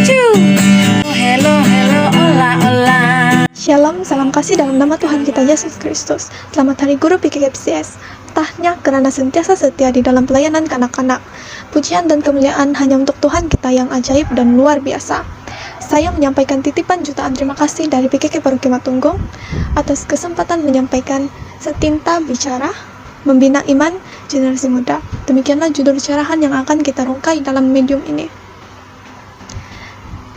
Hello, hello, hola, hola. Shalom, salam kasih dalam nama Tuhan kita Yesus Kristus. Selamat Hari Guru PKKPCS. Tahnya karena sentiasa setia di dalam pelayanan kanak-kanak. Pujian dan kemuliaan hanya untuk Tuhan kita yang ajaib dan luar biasa. Saya menyampaikan titipan jutaan terima kasih dari PKK Paroki Matunggung atas kesempatan menyampaikan setinta bicara membina iman generasi muda. Demikianlah judul cerahan yang akan kita rungkai dalam medium ini.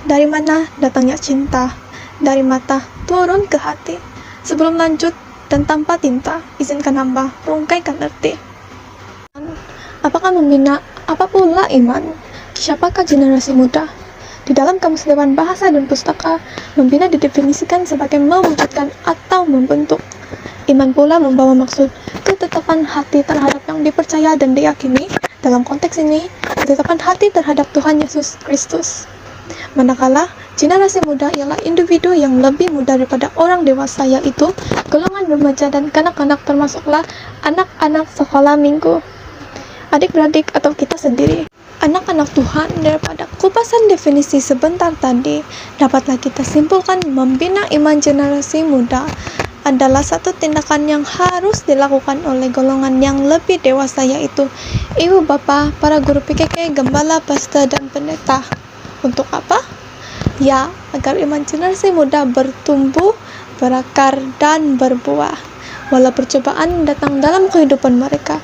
Dari mana datangnya cinta? Dari mata turun ke hati. Sebelum lanjut dan tanpa tinta, izinkan hamba rungkaikan arti. Apakah membina? Apa pula iman? Siapakah generasi muda? Di dalam Kamus Dewan Bahasa dan Pustaka, membina didefinisikan sebagai mewujudkan atau membentuk. Iman pula membawa maksud ketetapan hati terhadap yang dipercaya dan diyakini. Dalam konteks ini, ketetapan hati terhadap Tuhan Yesus Kristus. Manakala generasi muda ialah individu yang lebih muda daripada orang dewasa, yaitu golongan remaja dan kanak-kanak, termasuklah anak-anak sekolah minggu, adik-beradik atau kita sendiri. Anak-anak Tuhan, daripada kupasan definisi sebentar tadi, dapatlah kita simpulkan membina iman generasi muda adalah satu tindakan yang harus dilakukan oleh golongan yang lebih dewasa, yaitu ibu bapa, para guru PKK, gembala, pastor, dan pendeta. Untuk apa? Ya, agar iman generasi muda bertumbuh, berakar, dan berbuah. Walau percobaan datang dalam kehidupan mereka.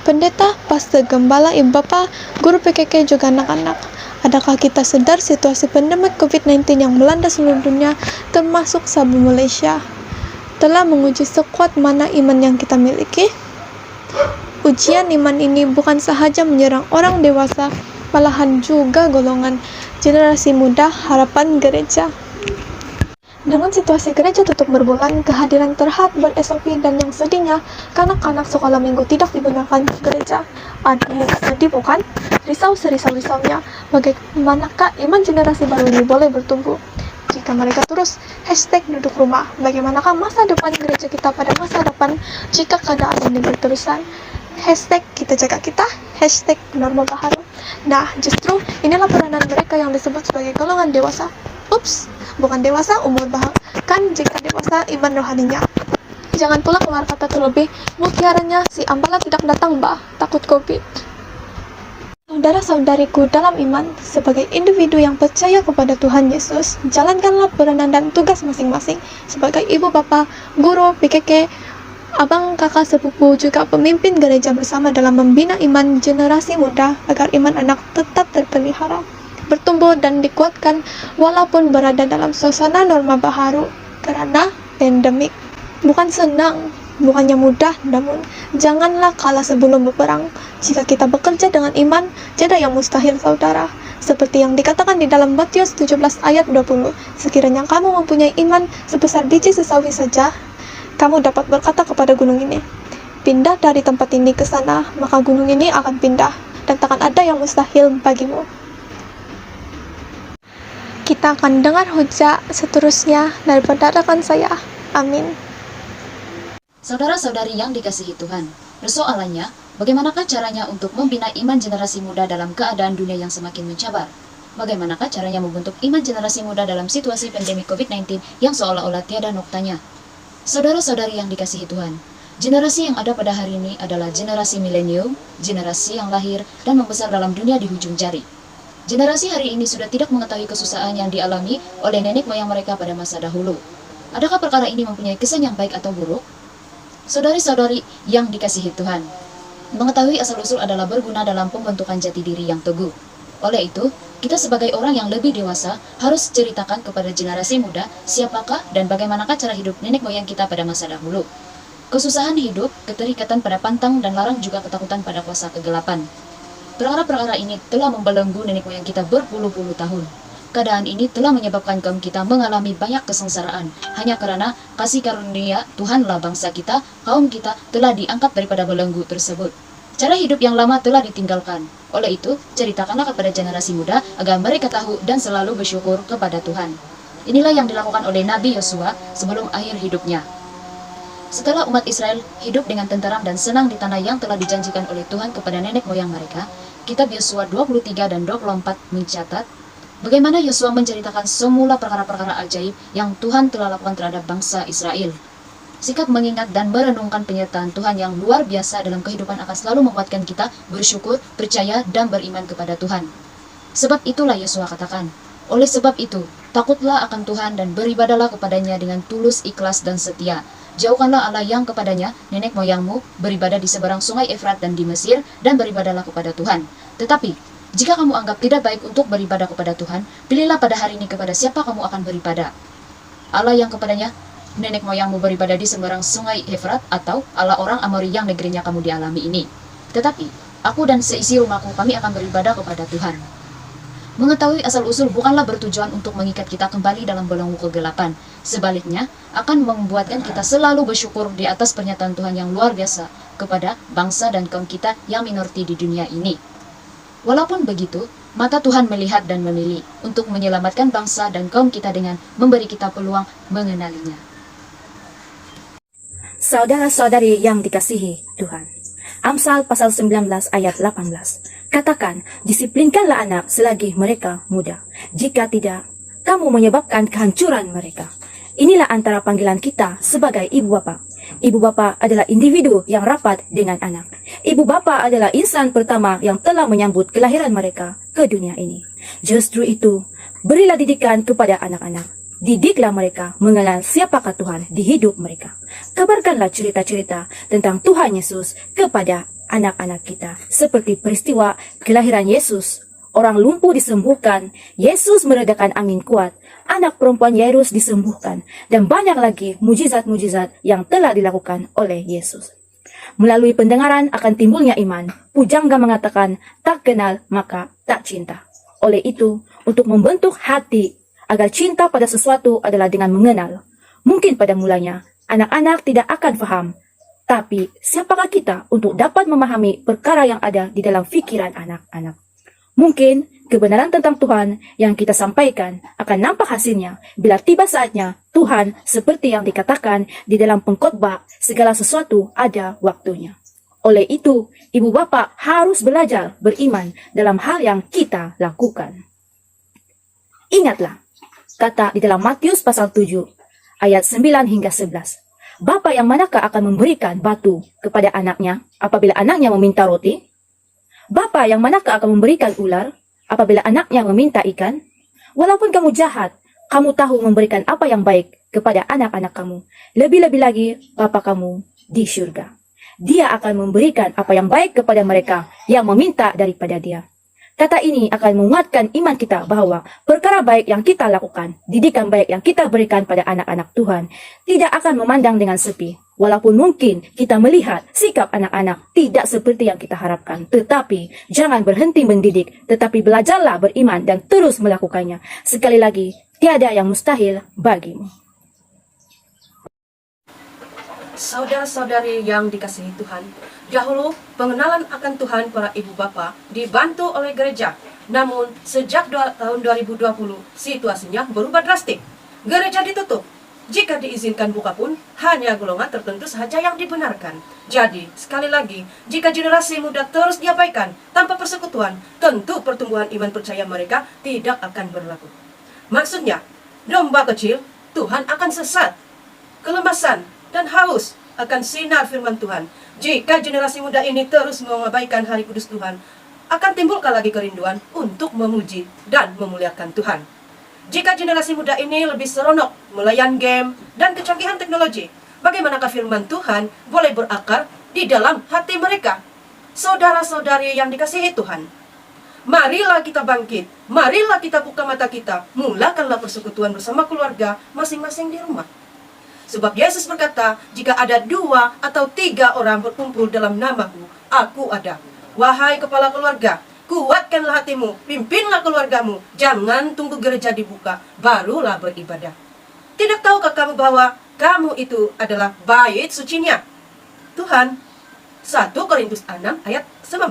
Pendeta, pastor, gembala, ibu bapa, guru PKK, juga anak-anak. Adakah kita sadar situasi pandemi COVID-19 yang melanda seluruh dunia, termasuk Sabah Malaysia, telah menguji sekuat mana iman yang kita miliki? Ujian iman ini bukan sahaja menyerang orang dewasa, malahan juga golongan generasi muda harapan gereja. Dengan situasi gereja tutup berbulan, kehadiran terhad ber-SOP, dan yang sedihnya kanak-kanak sekolah minggu tidak digunakan gereja. Aduh, sedih bukan? Risau serisau-risaunya, bagaimanakah iman generasi baru ini boleh bertumbuh jika mereka terus #duduk rumah? Bagaimanakah masa depan gereja kita pada masa depan jika keadaan ini berterusan? #kita jaga kita, #norma baharu. Nah, justru inilah peranan mereka yang disebut sebagai golongan dewasa. Ups, bukan dewasa umur bahkan jika dewasa iman rohaninya. Jangan pula keluar kata terlebih, mutiaranya si Ambala tidak datang bah, takut COVID. Saudara-saudariku dalam iman, sebagai individu yang percaya kepada Tuhan Yesus, jalankanlah peranan dan tugas masing-masing sebagai ibu bapa, guru, PKK, abang, kakak, sepupu, juga pemimpin gereja bersama dalam membina iman generasi muda agar iman anak tetap terpelihara, bertumbuh dan dikuatkan walaupun berada dalam suasana norma baharu karena pandemik. Bukan senang, bukannya mudah, namun janganlah kalah sebelum berperang. Jika kita bekerja dengan iman, tiada yang mustahil, saudara. Seperti yang dikatakan di dalam Matius 17 ayat 20, sekiranya kamu mempunyai iman sebesar biji sesawi saja, kamu dapat berkata kepada gunung ini, pindah dari tempat ini ke sana, maka gunung ini akan pindah, dan takkan ada yang mustahil bagimu. Kita akan dengar hujah seterusnya daripada rekan saya. Amin. Saudara-saudari yang dikasihi Tuhan, persoalannya, bagaimanakah caranya untuk membina iman generasi muda dalam keadaan dunia yang semakin mencabar? Bagaimanakah caranya membentuk iman generasi muda dalam situasi pandemi COVID-19 yang seolah-olah tiada noktanya? Saudara-saudari yang dikasihi Tuhan, generasi yang ada pada hari ini adalah generasi milenium, generasi yang lahir dan membesar dalam dunia di hujung jari. Generasi hari ini sudah tidak mengetahui kesusahan yang dialami oleh nenek moyang mereka pada masa dahulu. Adakah perkara ini mempunyai kesan yang baik atau buruk? Saudari-saudari yang dikasihi Tuhan, mengetahui asal-usul adalah berguna dalam pembentukan jati diri yang teguh. Oleh itu, kita sebagai orang yang lebih dewasa harus ceritakan kepada generasi muda siapakah dan bagaimanakah cara hidup nenek moyang kita pada masa dahulu. Kesusahan hidup, keterikatan pada pantang dan larang, juga ketakutan pada kuasa kegelapan. Perkara-perkara ini telah membelenggu nenek moyang kita berpuluh-puluh tahun. Keadaan ini telah menyebabkan kaum kita mengalami banyak kesengsaraan. Hanya karena kasih karunia Tuhanlah bangsa kita, kaum kita telah diangkat daripada belenggu tersebut. Cara hidup yang lama telah ditinggalkan. Oleh itu, ceritakanlah kepada generasi muda agar mereka tahu dan selalu bersyukur kepada Tuhan. Inilah yang dilakukan oleh Nabi Yosua sebelum akhir hidupnya. Setelah umat Israel hidup dengan tenteram dan senang di tanah yang telah dijanjikan oleh Tuhan kepada nenek moyang mereka, kitab Yosua 23 dan 24 mencatat, bagaimana Yosua menceritakan semula perkara-perkara ajaib yang Tuhan telah lakukan terhadap bangsa Israel. Sikap mengingat dan merenungkan penyertaan Tuhan yang luar biasa dalam kehidupan akan selalu menguatkan kita bersyukur, percaya, dan beriman kepada Tuhan. Sebab itulah Yosua katakan, oleh sebab itu, takutlah akan Tuhan dan beribadalah kepadanya dengan tulus, ikhlas, dan setia. Jauhkanlah Allah yang kepadanya nenek moyangmu beribadah di seberang sungai Efrat dan di Mesir, dan beribadalah kepada Tuhan. Tetapi, jika kamu anggap tidak baik untuk beribadah kepada Tuhan, pilihlah pada hari ini kepada siapa kamu akan beribadah. Allah yang kepadanya nenek moyangmu beribadah di seberang sungai Efrat, atau Allah orang Amori yang negerinya kamu dialami ini. Tetapi, aku dan seisi rumahku kami akan beribadah kepada Tuhan. Mengetahui asal-usul bukanlah bertujuan untuk mengikat kita kembali dalam belenggu kegelapan. Sebaliknya, akan membuatkan kita selalu bersyukur di atas pernyataan Tuhan yang luar biasa kepada bangsa dan kaum kita yang minoriti di dunia ini. Walaupun begitu, mata Tuhan melihat dan memilih untuk menyelamatkan bangsa dan kaum kita dengan memberi kita peluang mengenalinya. Saudara-saudari yang dikasihi Tuhan, Amsal pasal 19 ayat 18. Katakan, disiplinkanlah anak selagi mereka muda. Jika tidak, kamu menyebabkan kehancuran mereka. Inilah antara panggilan kita sebagai ibu bapa. Ibu bapa adalah individu yang rapat dengan anak. Ibu bapa adalah insan pertama yang telah menyambut kelahiran mereka ke dunia ini. Justru itu, berilah didikan kepada anak-anak. Didiklah mereka mengenal siapakah Tuhan di hidup mereka. Kabarkanlah cerita-cerita tentang Tuhan Yesus kepada anak-anak kita. Seperti peristiwa kelahiran Yesus. Orang lumpuh disembuhkan, Yesus meredakan angin kuat, anak perempuan Yairus disembuhkan, dan banyak lagi mujizat-mujizat yang telah dilakukan oleh Yesus. Melalui pendengaran akan timbulnya iman, pujangga mengatakan, tak kenal maka tak cinta. Oleh itu, untuk membentuk hati agar cinta pada sesuatu adalah dengan mengenal. Mungkin pada mulanya, anak-anak tidak akan faham. Tapi, siapakah kita untuk dapat memahami perkara yang ada di dalam pikiran anak-anak? Mungkin, kebenaran tentang Tuhan yang kita sampaikan akan nampak hasilnya bila tiba saatnya Tuhan seperti yang dikatakan di dalam pengkhotbah, segala sesuatu ada waktunya. Oleh itu, ibu bapa harus belajar beriman dalam hal yang kita lakukan. Ingatlah, kata di dalam Matius pasal 7, ayat 9 hingga 11. Bapa yang manakah akan memberikan batu kepada anaknya apabila anaknya meminta roti? Bapa yang manakah akan memberikan ular apabila anaknya meminta ikan? Walaupun kamu jahat, kamu tahu memberikan apa yang baik kepada anak-anak kamu. Lebih-lebih lagi Bapa kamu di surga. Dia akan memberikan apa yang baik kepada mereka yang meminta daripada dia. Kata ini akan menguatkan iman kita bahwa perkara baik yang kita lakukan, didikan baik yang kita berikan pada anak-anak Tuhan, tidak akan memandang dengan sepi. Walaupun mungkin kita melihat sikap anak-anak tidak seperti yang kita harapkan. Tetapi jangan berhenti mendidik, tetapi belajarlah beriman dan terus melakukannya. Sekali lagi, tiada yang mustahil bagimu. Saudara-saudari yang dikasihi Tuhan, dahulu pengenalan akan Tuhan para ibu bapa dibantu oleh gereja. Namun sejak tahun 2020 situasinya berubah drastik. Gereja ditutup. Jika diizinkan buka pun hanya golongan tertentu saja yang dibenarkan. Jadi sekali lagi, jika generasi muda terus diabaikan tanpa persekutuan, tentu pertumbuhan iman percaya mereka tidak akan berlaku. Maksudnya, domba kecil Tuhan akan sesat. Kelemasan dan haus akan sinar firman Tuhan. Jika generasi muda ini terus mengabaikan hari kudus Tuhan, akan timbulkan lagi kerinduan untuk memuji dan memuliakan Tuhan. Jika generasi muda ini lebih seronok melayan game dan kecanggihan teknologi, bagaimanakah firman Tuhan boleh berakar di dalam hati mereka? Saudara-saudari yang dikasihi Tuhan, marilah kita bangkit, marilah kita buka mata kita, mulakanlah persekutuan bersama keluarga masing-masing di rumah. Sebab Yesus berkata, jika ada 2 atau 3 orang berkumpul dalam namaku, aku ada. Wahai kepala keluarga, kuatkanlah hatimu, pimpinlah keluargamu, jangan tunggu gereja dibuka, barulah beribadah. Tidak tahukah kamu bahwa kamu itu adalah bait sucinya Tuhan? 1 Korintus 6 ayat 19.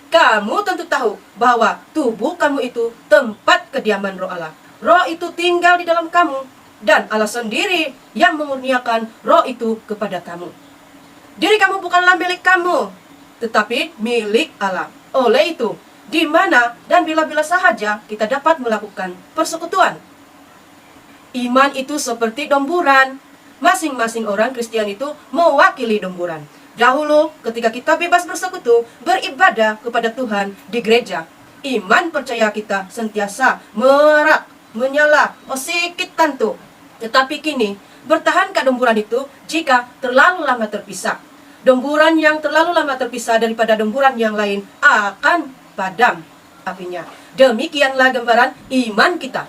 Kamu tentu tahu bahwa tubuh kamu itu tempat kediaman roh Allah. Roh itu tinggal di dalam kamu, dan Allah sendiri yang memurniakan roh itu kepada kamu. Diri kamu bukanlah milik kamu, tetapi milik Allah. Oleh itu, di mana dan bila-bila sahaja kita dapat melakukan persekutuan. Iman itu seperti domburan. Masing-masing orang Kristen itu mewakili domburan. Dahulu ketika kita bebas bersekutu, beribadah kepada Tuhan di gereja, iman percaya kita sentiasa merak, menyala, sedikit tantu. Tetapi kini, bertahankah domburan itu jika terlalu lama terpisah? Domburan yang terlalu lama terpisah daripada domburan yang lain akan padam apinya. Demikianlah gambaran iman kita.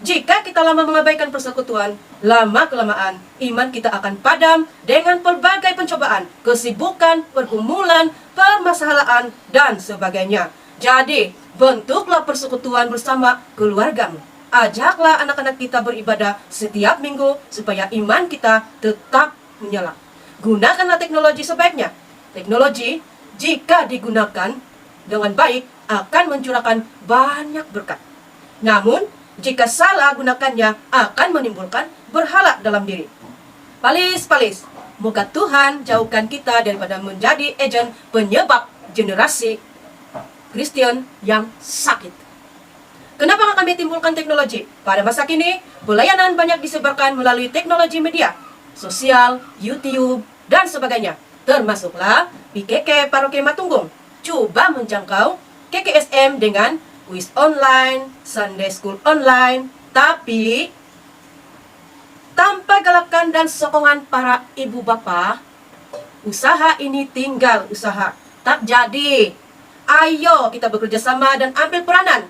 Jika kita lama mengabaikan persekutuan, lama-kelamaan iman kita akan padam dengan pelbagai pencobaan, kesibukan, pergumulan, permasalahan, dan sebagainya. Jadi, bentuklah persekutuan bersama keluargamu. Ajaklah anak-anak kita beribadah setiap minggu supaya iman kita tetap menyala. Gunakanlah teknologi sebaiknya. Teknologi, jika digunakan dengan baik, akan mencurahkan banyak berkat. Namun, jika salah gunakannya, akan menimbulkan berhala dalam diri. Palis, moga Tuhan jauhkan kita daripada menjadi agen penyebab generasi Kristen yang sakit. Kenapa kami timbulkan teknologi? Pada masa kini, pelayanan banyak disebarkan melalui teknologi media, sosial, YouTube, dan sebagainya. Termasuklah PKK Paroki Matunggung. Coba menjangkau KKSM dengan kuis online, Sunday School online, tapi tanpa galakan dan sokongan para ibu bapa, usaha ini tinggal usaha, tak jadi. Ayo kita bekerja sama dan ambil peranan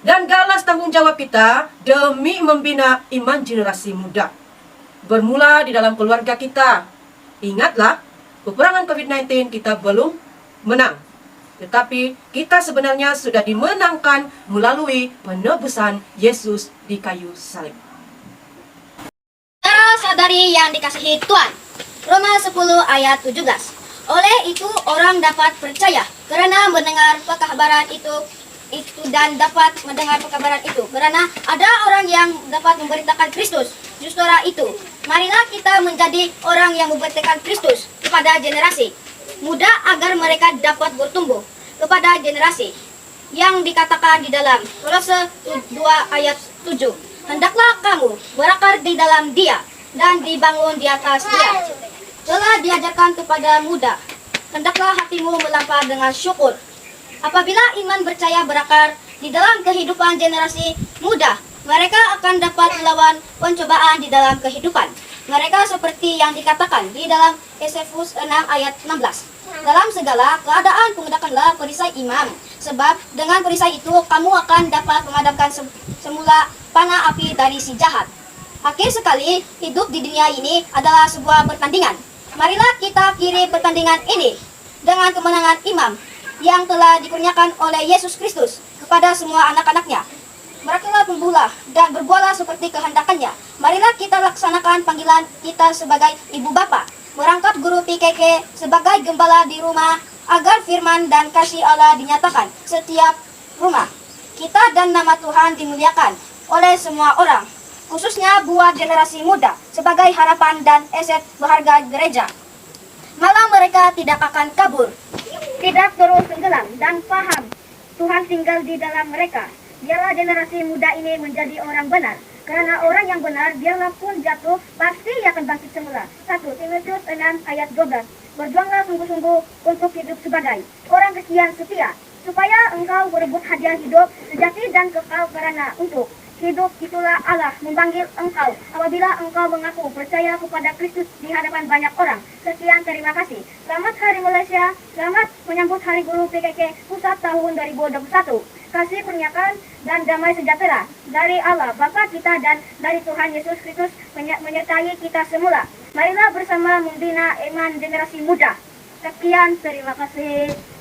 dan galas tanggung jawab kita demi membina iman generasi muda. Bermula di dalam keluarga kita. Ingatlah, peperangan COVID-19 kita belum menang. Tetapi kita sebenarnya sudah dimenangkan melalui penebusan Yesus di kayu salib. Saudara-saudari yang dikasihi Tuhan, Roma 10 ayat 17. Oleh itu orang dapat percaya karena mendengar pekabaran itu dan dapat mendengar pekabaran itu karena ada orang yang dapat memberitakan Kristus. Justru itu, marilah kita menjadi orang yang memberitakan Kristus kepada generasi muda agar mereka dapat bertumbuh kepada generasi yang dikatakan di dalam Kolose 2 ayat 7. Hendaklah kamu berakar di dalam Dia dan dibangun di atas Dia. Telah diajarkan kepada muda, hendaklah hatimu melampau dengan syukur. Apabila iman percaya berakar di dalam kehidupan generasi muda, mereka akan dapat melawan pencobaan di dalam kehidupan. Mereka seperti yang dikatakan di dalam Efesus 6 ayat 16. Dalam segala keadaan menggunakanlah perisai iman, sebab dengan perisai itu kamu akan dapat memadamkan semula panah api dari si jahat. Akhir sekali, hidup di dunia ini adalah sebuah pertandingan. Marilah kita akhiri pertandingan ini dengan kemenangan iman yang telah dikurniakan oleh Yesus Kristus kepada semua anak-anaknya. Berakilah tumbuhlah dan berbuahlah seperti kehendakannya. Marilah kita laksanakan panggilan kita sebagai ibu bapa, merangkap guru PKK sebagai gembala di rumah agar firman dan kasih Allah dinyatakan setiap rumah kita dan nama Tuhan dimuliakan oleh semua orang, khususnya buat generasi muda sebagai harapan dan aset berharga gereja. Malah mereka tidak akan kabur, tidak terus tenggelam dan paham Tuhan tinggal di dalam mereka. Biarlah generasi muda ini menjadi orang benar. Karena orang yang benar, biarlah pun jatuh, pasti akan bangkit semula. 1 Timotius 6 ayat 12. Berjuanglah sungguh-sungguh untuk hidup sebagai orang Kristen setia, supaya engkau berebut hadiah hidup sejati dan kekal karena untuk hidup itulah Allah memanggil engkau apabila engkau mengaku percaya kepada Kristus di hadapan banyak orang. Sekian, terima kasih. Selamat Hari Malaysia, selamat menyambut Hari Guru PKK Pusat tahun 2021. Kasih kurniakan dan damai sejahtera dari Allah Bapa kita dan dari Tuhan Yesus Kristus menyertai kita semula. Marilah bersama membina iman generasi muda. Sekian, terima kasih.